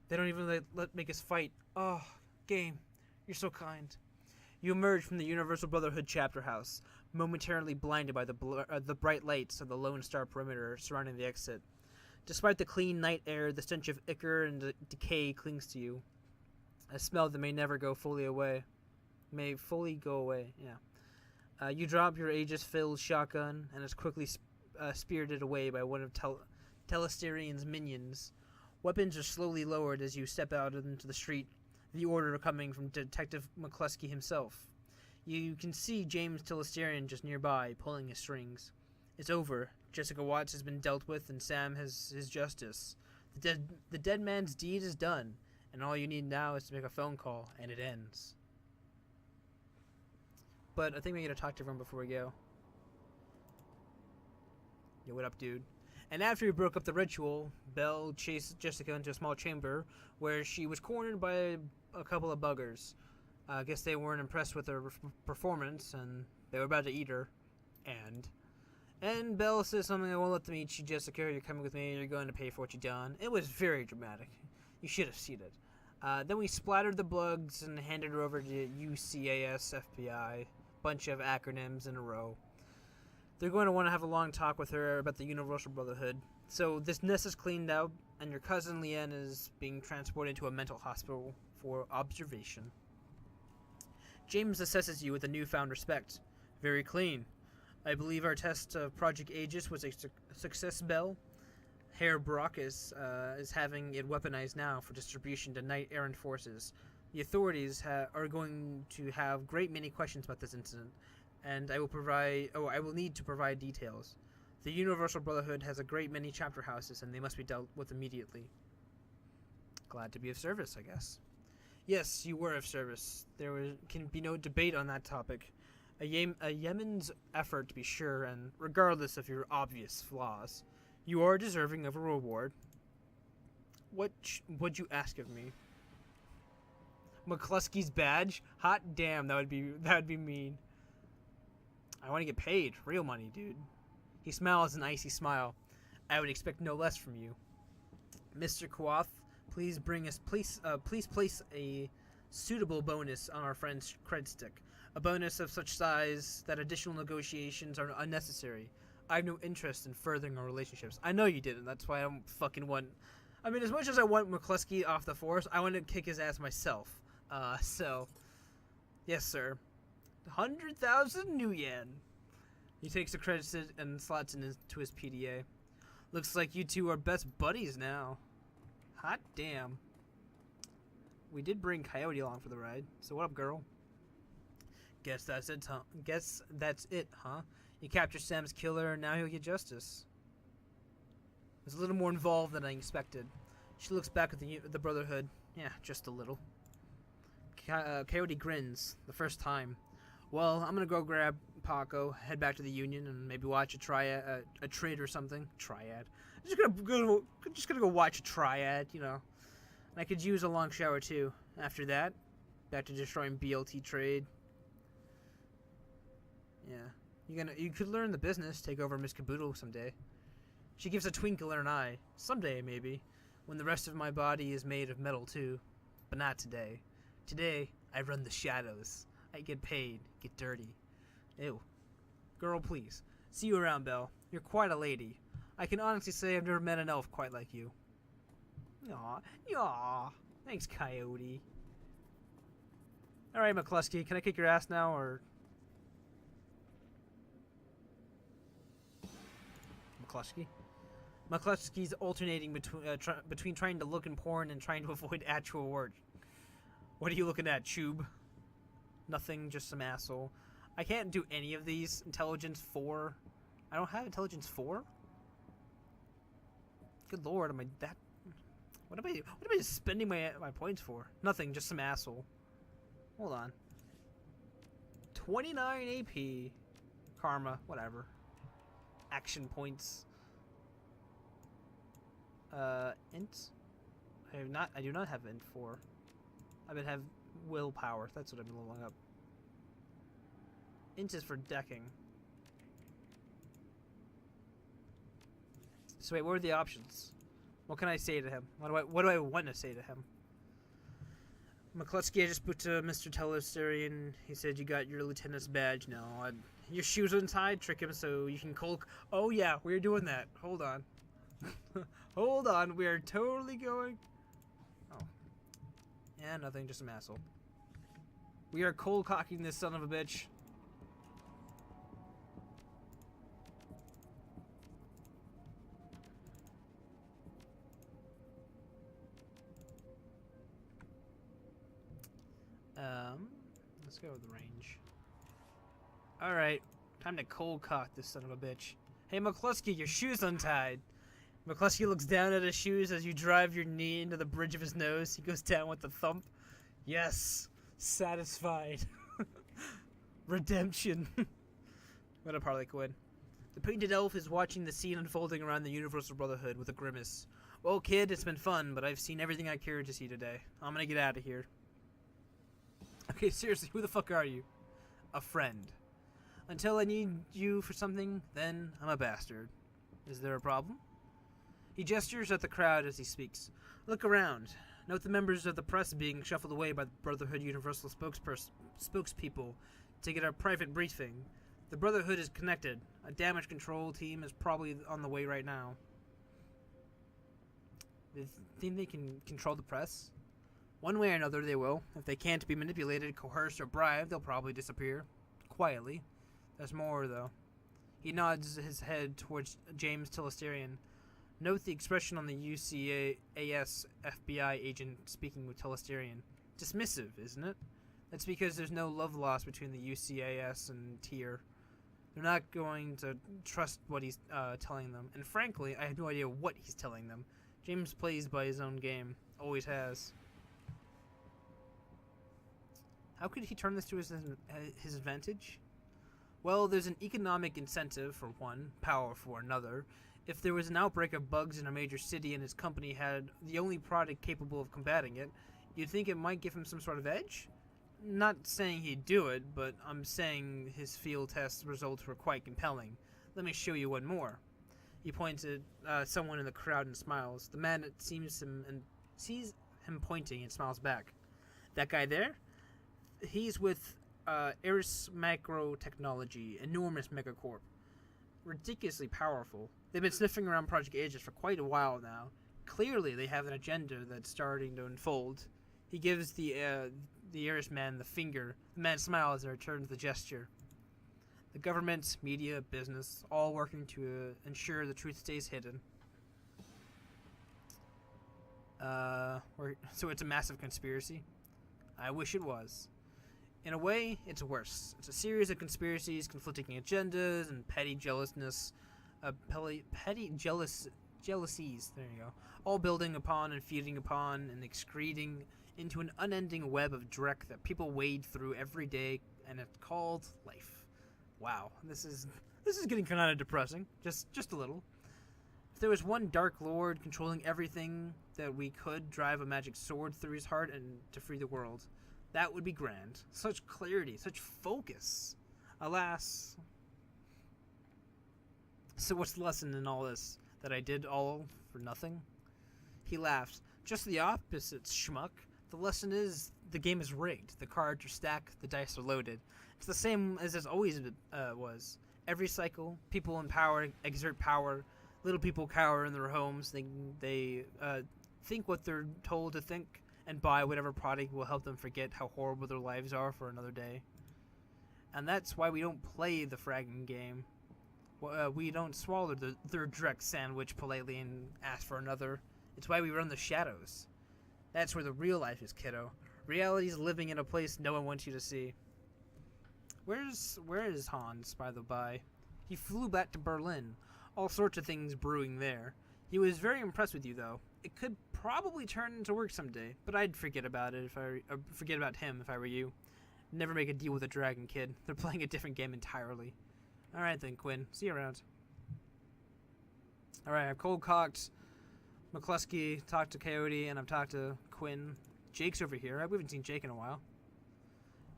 They don't even make us fight. Oh, game, you're so kind. You emerge from the Universal Brotherhood chapter house, momentarily blinded by the bright lights of the Lone Star perimeter surrounding the exit. Despite the clean night air, the stench of ichor and decay clings to you. A smell that may never go fully away. May fully go away, yeah. You drop your Aegis-filled shotgun, and it's quickly spirited away by one of Telesterian's minions. Weapons are slowly lowered as you step out into the street, the order coming from Detective McCluskey himself. You can see James Telesterian just nearby, pulling his strings. It's over. Jessica Watts has been dealt with, and Sam has his justice. The dead man's deed is done, and all you need now is to make a phone call, and it ends. But I think we gotta talk to everyone before we go. Yo, what up, dude? And after he broke up the ritual, Belle chased Jessica into a small chamber where she was cornered by a couple of buggers. I guess they weren't impressed with her performance, and they were about to eat her. And Belle says something, I won't let them eat you, Jessica. You're coming with me. You're going to pay for what you've done. It was very dramatic. You should have seen it. Then we splattered the bugs and handed her over to UCAS FBI. Bunch of acronyms in a row. They're going to want to have a long talk with her about the Universal Brotherhood. So this nest is cleaned out, and your cousin Leanne is being transported to a mental hospital for observation. James assesses you with a newfound respect. Very clean. I believe our test of Project Aegis was a success, Belle. Herr Brock is having it weaponized now for distribution to Knight Errant forces. The authorities are going to have great many questions about this incident, and I will need to provide details. The Universal Brotherhood has a great many chapter houses, and they must be dealt with immediately. Glad to be of service, I guess. Yes, you were of service. Can be no debate on that topic. A yeoman's effort, to be sure, and regardless of your obvious flaws, you are deserving of a reward. What would you ask of me? McCluskey's badge? Hot damn, that would be mean. I want to get paid. Real money, dude. He smiles an icy smile. I would expect no less from you. Mr. Quoth, please place a suitable bonus on our friend's cred stick. A bonus of such size that additional negotiations are unnecessary. I have no interest in furthering our relationships. I know you didn't. That's why I don't fucking want... I mean, as much as I want McCluskey off the force, I want to kick his ass myself. So... Yes, sir. 100,000 new yen. He takes the credit and slots it into his PDA. Looks like you two are best buddies now. Hot damn. We did bring Coyote along for the ride. So what up, girl? Guess that's it, huh? You captured Sam's killer, and now he'll get justice. It's a little more involved than I expected. She looks back at the Brotherhood. Yeah, just a little. Coyote grins. The first time. Well, I'm gonna go grab Paco, head back to the Union, and maybe watch a trade or something. Triad. Just gonna go watch a triad, you know. And I could use a long shower too. After that, back to destroying BLT trade. Yeah, you could learn the business, take over Miss Caboodle someday. She gives a twinkle in her eye. Someday, maybe, when the rest of my body is made of metal too, but not today. Today, I run the shadows. I get paid, get dirty. Ew. Girl, please. See you around, Belle. You're quite a lady. I can honestly say I've never met an elf quite like you. Aw. Thanks, Coyote. Alright, McCluskey, can I kick your ass now, or... McCluskey's alternating between trying to look in porn and trying to avoid actual work. What are you looking at, Chube? Nothing, just some asshole. I can't do any of these. Intelligence 4. I don't have Intelligence 4? Good lord, am I that... What am I spending my points for? Nothing, just some asshole. Hold on. 29 AP. Karma, whatever. Action points. Int? I do not have int 4. I have willpower. That's what I've been leveling up. Int is for decking. So wait, what were the options? What can I say to him? What do I want to say to him? McCluskey, I just put to Mr. Telestarian. He said you got your lieutenant's badge now. Your shoes untied. Trick him so you can cold. Oh yeah, we're doing that. Hold on. Hold on. We are totally going. Oh. Yeah, nothing. Just a asshole. We are cold cocking this son of a bitch. Let's go with the range. Alright, time to cold cock this son of a bitch. Hey McCluskey, your shoe's untied. McCluskey looks down at his shoes as you drive your knee into the bridge of his nose. He goes down with a thump. Yes, satisfied. Redemption. What up, Harley Quinn? The painted elf is watching the scene unfolding around the Universal Brotherhood with a grimace. Well, kid, it's been fun, but I've seen everything I cared to see today. I'm gonna get out of here. Okay, seriously, who the fuck are you? A friend. Until I need you for something, then I'm a bastard. Is there a problem? He gestures at the crowd as he speaks. Look around. Note the members of the press being shuffled away by the Brotherhood Universal spokespeople to get a private briefing. The Brotherhood is connected. A damage control team is probably on the way right now. They think they can control the press? One way or another, they will. If they can't be manipulated, coerced, or bribed, they'll probably disappear. Quietly. There's more, though. He nods his head towards James Telestarian. Note the expression on the UCAS FBI agent speaking with Telestarian. Dismissive, isn't it? That's because there's no love lost between the UCAS and Tier. They're not going to trust what he's telling them. And frankly, I have no idea what he's telling them. James plays by his own game. Always has. How could he turn this to his advantage? Well, there's an economic incentive for one, power for another. If there was an outbreak of bugs in a major city and his company had the only product capable of combating it, you'd think it might give him some sort of edge? Not saying he'd do it, but I'm saying his field test results were quite compelling. Let me show you one more. He points at someone in the crowd and smiles. The man sees him pointing and smiles back. That guy there? He's with Eris Macro Technology, enormous megacorp. Ridiculously powerful. They've been sniffing around Project Aegis for quite a while now. Clearly, they have an agenda that's starting to unfold. He gives the Eris man the finger. The man smiles and returns the gesture. The government, media, business, all working to ensure the truth stays hidden. So it's a massive conspiracy? I wish it was. In a way, it's worse. It's a series of conspiracies, conflicting agendas, and jealousies. There you go. All building upon and feeding upon and excreting into an unending web of dreck that people wade through every day, and it's called life. Wow, this is getting kind of depressing. Just a little. If there was one Dark Lord controlling everything, that we could drive a magic sword through his heart and to free the world. That would be grand. Such clarity, such focus. Alas. So what's the lesson in all this? That I did all for nothing? He laughs. Just the opposite, schmuck. The lesson is the game is rigged. The cards are stacked, the dice are loaded. It's the same as it always was. Every cycle, people in power exert power. Little people cower in their homes. They think what they're told to think, and buy whatever product will help them forget how horrible their lives are for another day. And that's why we don't play the fragging game. We don't swallow their direct sandwich politely and ask for another. It's why we run the shadows. That's where the real life is, kiddo. Reality is living in a place no one wants you to see. Where is Hans, by the by? He flew back to Berlin. All sorts of things brewing there. He was very impressed with you, though. It could probably turn into work someday, but I'd forget about him if I were you. Never make a deal with a dragon, kid. They're playing a different game entirely. Alright then, Quinn. See you around. Alright, I've cold-cocked McCluskey, talked to Coyote, and I've talked to Quinn. Jake's over here. We haven't seen Jake in a while.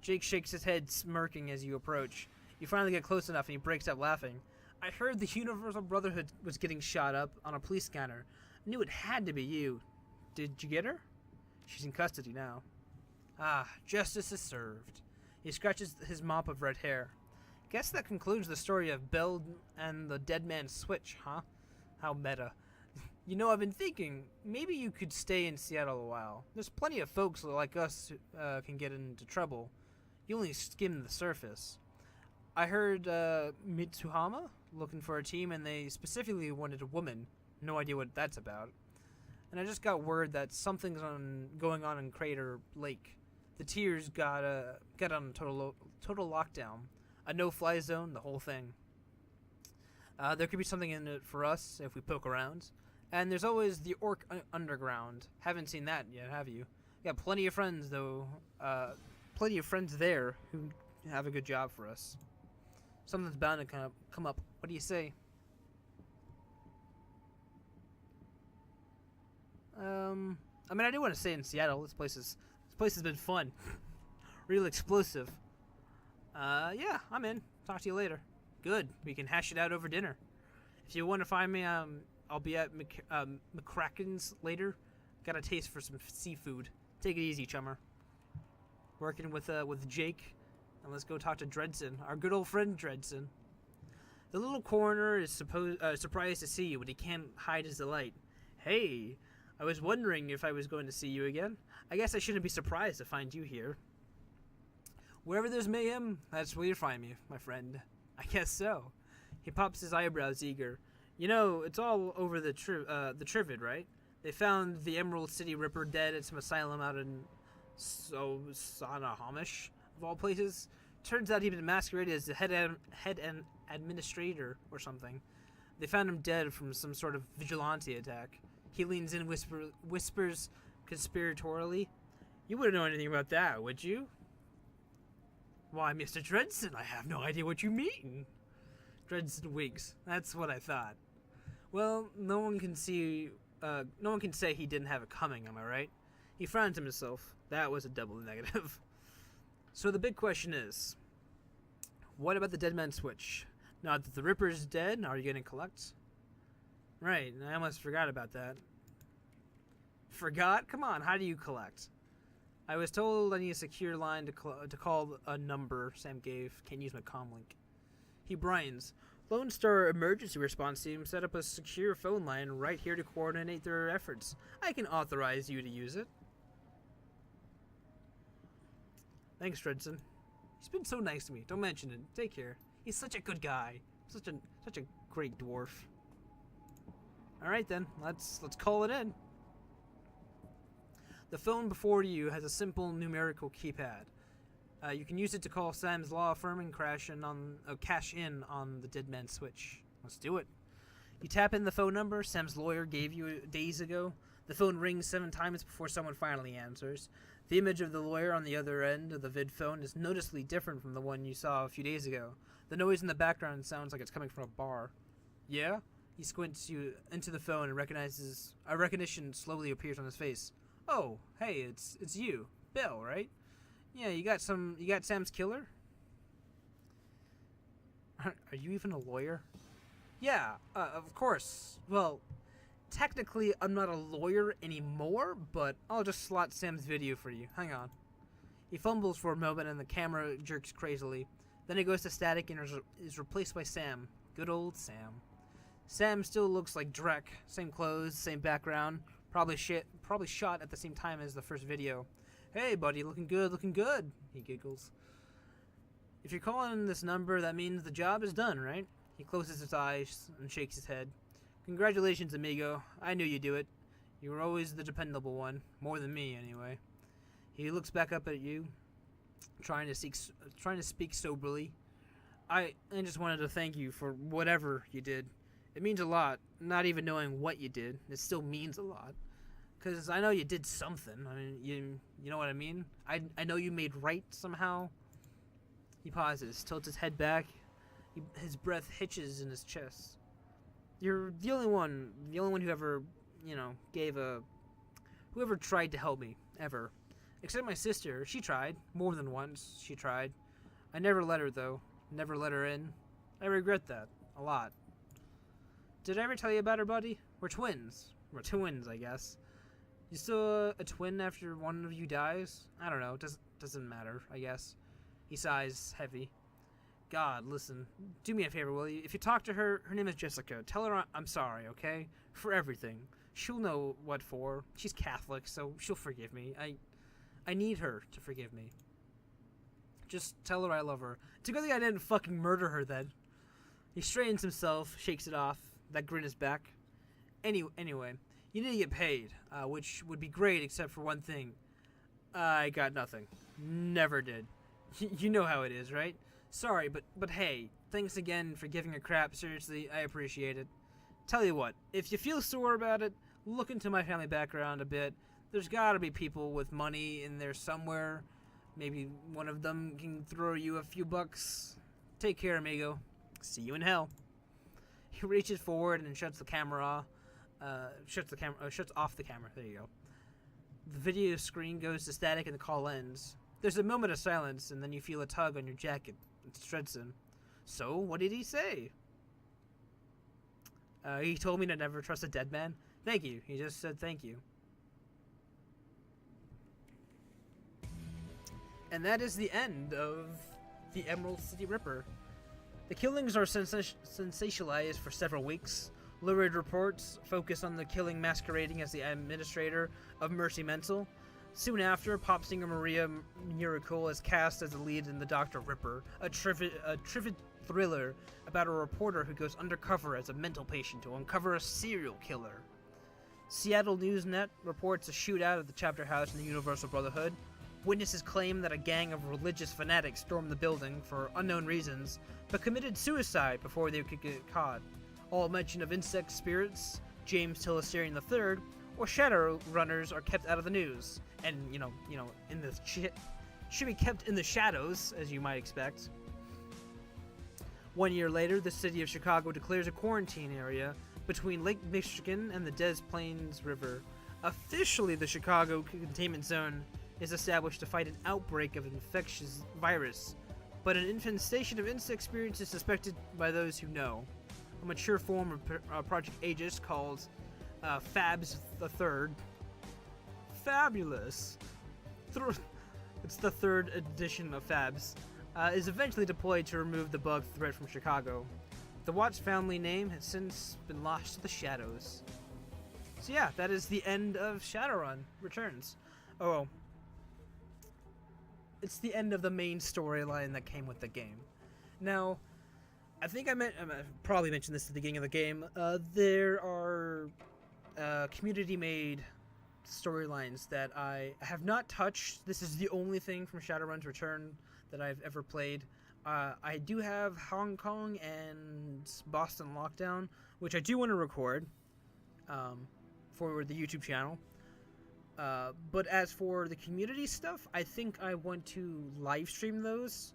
Jake shakes his head, smirking as you approach. You finally get close enough, and he breaks up laughing. I heard the Universal Brotherhood was getting shot up on a police scanner. Knew it had to be you. Did you get her? She's in custody now. Ah, justice is served. He scratches his mop of red hair. Guess that concludes the story of Bill and the dead man's switch, huh? How meta. You know, I've been thinking, maybe you could stay in Seattle a while. There's plenty of folks like us who can get into trouble. You only skim the surface. I heard Mitsuhama looking for a team, and they specifically wanted a woman. No idea what that's about. And I just got word that something's going on in Crater Lake. The tiers got on total lockdown. A no-fly zone, the whole thing. There could be something in it for us if we poke around. And there's always the Orc Underground. Haven't seen that yet, have you? Got plenty of friends, though. Plenty of friends there who have a good job for us. Something's bound to come up. What do you say? I mean, I do want to stay in Seattle. This place has been fun. Real explosive. Yeah, I'm in. Talk to you later. Good. We can hash it out over dinner. If you want to find me, I'll be at McCracken's later. Got a taste for some seafood. Take it easy, chummer. Working with Jake, and let's go talk to Dredson, our good old friend Dredson. The little coroner is surprised to see you, but he can't hide his delight. Hey, I was wondering if I was going to see you again. I guess I shouldn't be surprised to find you here. Wherever there's mayhem, that's where you find me, my friend. I guess so. He pops his eyebrows eager. You know, it's all over the Trivid, right? They found the Emerald City Ripper dead at some asylum out in Sanahamish, of all places. Turns out he'd been masqueraded as the head administrator or something. They found him dead from some sort of vigilante attack. He leans in, whispers conspiratorially. You wouldn't know anything about that, would you? Why, Mr. Dredson, I have no idea what you mean. Dredson winks. That's what I thought. Well, no one can say he didn't have it coming, am I right? He frowned to himself. That was a double negative. So the big question is, what about the dead man switch? Now that the Ripper's dead, are you going to collect? Right, I almost forgot about that. Forgot? Come on, how do you collect? I was told I need a secure line to call a number Sam gave. Can't use my comm link. He brines. Lone Star Emergency Response Team set up a secure phone line right here to coordinate their efforts. I can authorize you to use it. Thanks, Dredson. He's been so nice to me. Don't mention it. Take care. He's such a good guy. Such a great dwarf. All right then, let's call it in. The phone before you has a simple numerical keypad. You can use it to call Sam's law firm and cash in on the dead man switch. Let's do it. You tap in the phone number Sam's lawyer gave you days ago. The phone rings 7 times before someone finally answers. The image of the lawyer on the other end of the vid phone is noticeably different from the one you saw a few days ago. The noise in the background sounds like it's coming from a bar. Yeah? He squints you into the phone and recognizes a recognition slowly appears on his face. Oh, hey, it's you, Bill, right? Yeah, you got Sam's killer? Are you even a lawyer? Yeah, of course. Well, technically I'm not a lawyer anymore, but I'll just slot Sam's video for you. Hang on. He fumbles for a moment and the camera jerks crazily. Then it goes to static and is replaced by Sam. Good old Sam. Sam still looks like Drek. Same clothes, same background. Probably shot at the same time as the first video. Hey, buddy, looking good, he giggles. If you're calling this number, that means the job is done, right? He closes his eyes and shakes his head. Congratulations, amigo. I knew you'd do it. You were always the dependable one. More than me, anyway. He looks back up at you, trying to speak soberly. I just wanted to thank you for whatever you did. It means a lot. Not even knowing what you did, it still means a lot. Because I know you did something. I mean, you know what I mean? I know you made right somehow. He pauses, tilts his head back. His breath hitches in his chest. You're the only one who ever, whoever tried to help me, ever. Except my sister. She tried. More than once, she tried. I never let her, though. Never let her in. I regret that. A lot. Did I ever tell you about her, buddy? We're twins. We're twins, I guess. You still a twin after one of you dies? I don't know. Doesn't matter, I guess. He sighs heavy. God, listen. Do me a favor, will you? If you talk to her, her name is Jessica. Tell her I'm sorry, okay? For everything. She'll know what for. She's Catholic, so she'll forgive me. I need her to forgive me. Just tell her I love her. It's a good thing I didn't fucking murder her then. He straightens himself, shakes it off. That grin is back. Anyway, you need to get paid, which would be great except for one thing. I got nothing. Never did. You know how it is, right? Sorry, but hey, thanks again for giving a crap. Seriously, I appreciate it. Tell you what, if you feel sore about it, look into my family background a bit. There's gotta be people with money in there somewhere. Maybe one of them can throw you a few bucks. Take care, amigo. See you in hell. He reaches forward and shuts the camera off. Shuts off the camera. There you go. The video screen goes to static and the call ends. There's a moment of silence, and then you feel a tug on your jacket. It's Stredson. So, what did he say? He told me to never trust a dead man. Thank you. He just said thank you. And that is the end of the Emerald City Ripper. The killings are sensationalized for several weeks. Lurid reports focus on the killing masquerading as the administrator of Mercy Mental. Soon after, pop singer Maria Miracle is cast as the lead in The Dr. Ripper, a trivial thriller about a reporter who goes undercover as a mental patient to uncover a serial killer. Seattle Newsnet reports a shootout at the chapter house in the Universal Brotherhood. Witnesses claim that a gang of religious fanatics stormed the building for unknown reasons, but committed suicide before they could get caught. All mention of insect spirits, James Tillisarian III, or Shadowrunners are kept out of the news, and in the should be kept in the shadows, as you might expect. 1 year later, the city of Chicago declares a quarantine area between Lake Michigan and the Des Plaines River. Officially, the Chicago containment zone is established to fight an outbreak of an infectious virus, but an infestation of insect spirits is suspected by those who know. A mature form of Project Aegis called Fabs the Third. Fabulous. It's the third edition of Fabs. Is eventually deployed to remove the bug threat from Chicago. The Watts family name has since been lost to the shadows. So yeah, that is the end of Shadowrun Returns. Oh, it's the end of the main storyline that came with the game. Now, I think I probably mentioned this at the beginning of the game. There are community-made storylines that I have not touched. This is the only thing from Shadowrun's Return that I've ever played. I do have Hong Kong and Boston Lockdown, which I do want to record for the YouTube channel. But as for the community stuff, I think I want to live stream those.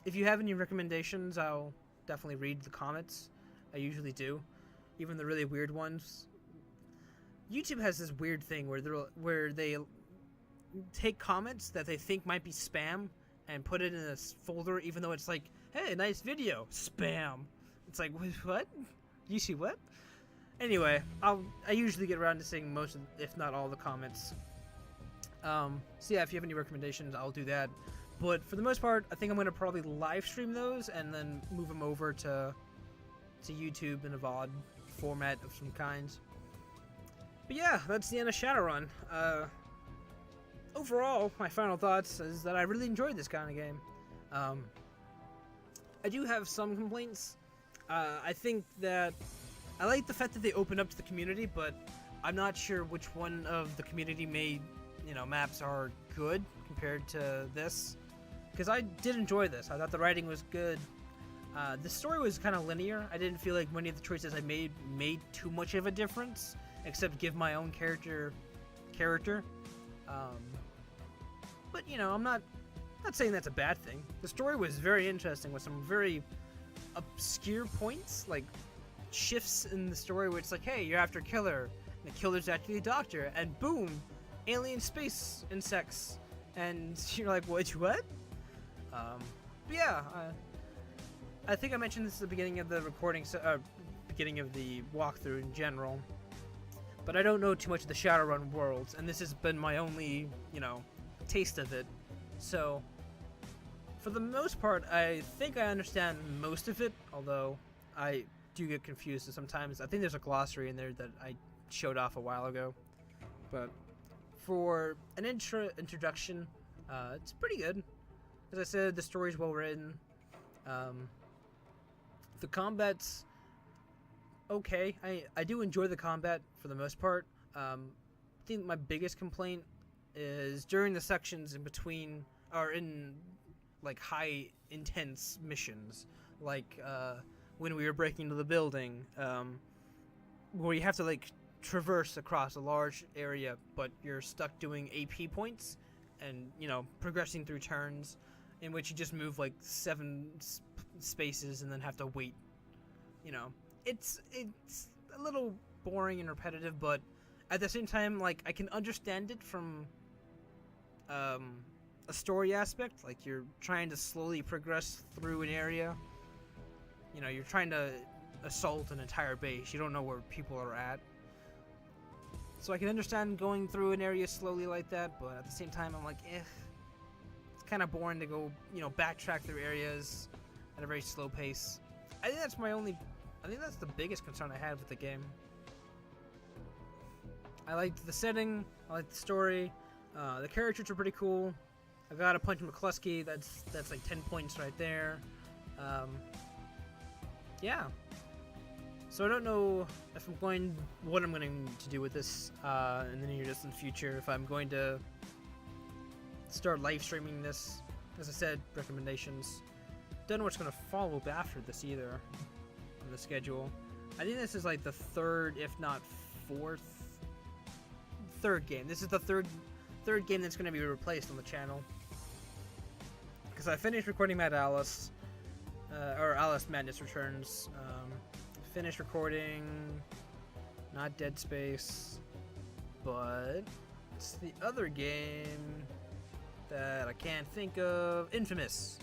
If you have any recommendations, I'll definitely read the comments. I usually do, even the really weird ones. YouTube has this weird thing where they take comments that they think might be spam and put it in a folder, even though it's like, hey, nice video, spam. It's like, what? You see what? Anyway, I usually get around to seeing most of, if not all, the comments. So yeah, if you have any recommendations, I'll do that. But for the most part, I think I'm going to probably live stream those and then move them over to YouTube in a VOD format of some kind. But yeah, that's the end of Shadowrun. Overall, my final thoughts is that I really enjoyed this kind of game. I do have some complaints. I think that I like the fact that they open up to the community, but I'm not sure which one of the community-made, maps are good compared to this. Because I did enjoy this. I thought the writing was good. The story was kind of linear. I didn't feel like many of the choices I made too much of a difference, except give my own character. But I'm not saying that's a bad thing. The story was very interesting with some very obscure points, like shifts in the story where it's like, hey, you're after a killer, and the killer's actually a doctor, and boom, alien space insects, and you're like, what? But yeah, I think I mentioned this at the beginning of the recording, beginning of the walkthrough in general. but I don't know too much of the Shadowrun world, and this has been my only, taste of it. So, for the most part, I think I understand most of it, although I do get confused sometimes. I think there's a glossary in there that I showed off a while ago. But for an introduction, it's pretty good. As I said, the story's well written. The combat's okay. I do enjoy the combat for the most part. I think my biggest complaint is during the sections in between, or in like high intense missions, like when we were breaking into the building, where you have to like traverse across a large area, but you're stuck doing AP points and progressing through turns in which you just move like 7 spaces and then have to wait. It's a little boring and repetitive, but at the same time, like, I can understand it from a story aspect. Like, you're trying to slowly progress through an area. You're trying to assault an entire base. You don't know where people are at. So I can understand going through an area slowly like that, but at the same time, I'm like, it's kind of boring to go, backtrack through areas at a very slow pace. I think that's the biggest concern I had with the game. I liked the setting, I liked the story, the characters are pretty cool. I got a Punch McCluskey, that's like 10 points right there. Yeah. So I don't know if what I'm going to do with this in the near distant future. If I'm going to start live streaming this, as I said, recommendations. Don't know what's going to follow after this either on the schedule. I think this is like the third, if not third game. This is the third game that's going to be replaced on the channel. Because I finished recording Mad Alice, or Alice Madness Returns. Finished recording not Dead Space, but it's the other game that I can't think of. Infamous.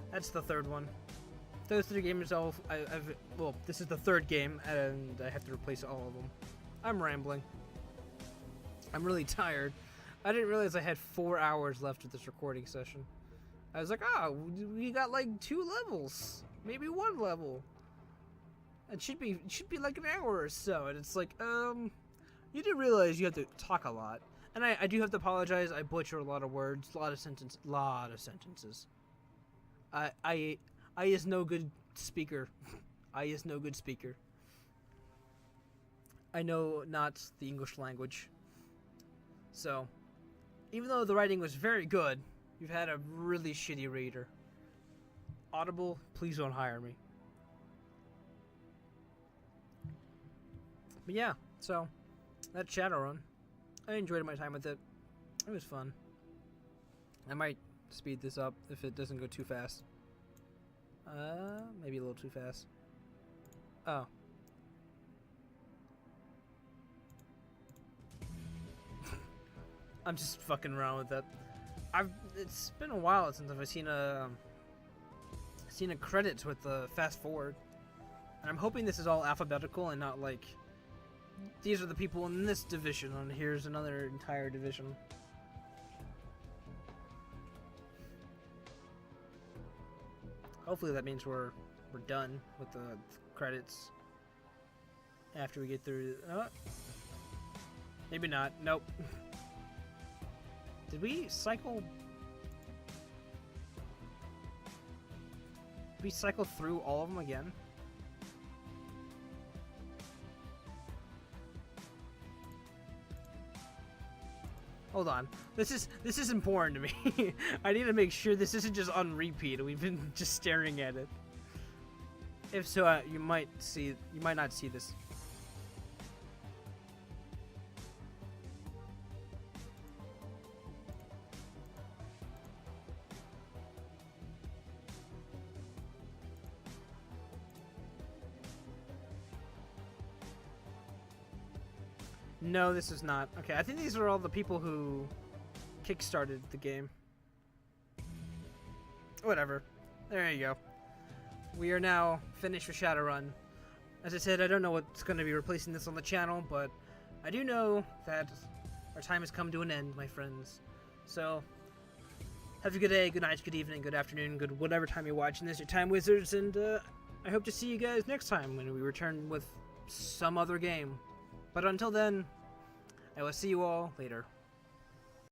That's the third one. Those 3 games this is the third game, and I have to replace all of them. I'm rambling. I'm really tired. I didn't realize I had 4 hours left of this recording session. I was like, we got like 2 levels. Maybe 1 level. It should be like an hour or so. And it's like, you didn't realize you have to talk a lot. And I do have to apologize. I butcher a lot of words, a lot of sentences. I is no good speaker. I is no good speaker. I know not the English language. So, even though the writing was very good, you've had a really shitty reader. Audible, please don't hire me. But yeah, so that's Shadowrun. I enjoyed my time with it. It was fun. I might speed this up if it doesn't go too fast. Maybe a little too fast. Oh. I'm just fucking around with that. It's been a while since I've seen a credits with the fast forward, and I'm hoping this is all alphabetical and not like these are the people in this division and here's another entire division. Hopefully that means we're done with the credits after we get through. Maybe not. Nope. Did we cycle? Did we cycle through all of them again? Hold on. This is important to me. I need to make sure this isn't just on repeat. We've been just staring at it. If so, you might not see this. No, this is not. Okay, I think these are all the people who kickstarted the game. Whatever. There you go. We are now finished with Shadowrun. As I said, I don't know what's going to be replacing this on the channel, but I do know that our time has come to an end, my friends. So, have a good day, good night, good evening, good afternoon, good whatever time you're watching this, your Time Wizards, and I hope to see you guys next time when we return with some other game. But until then, I will see you all later.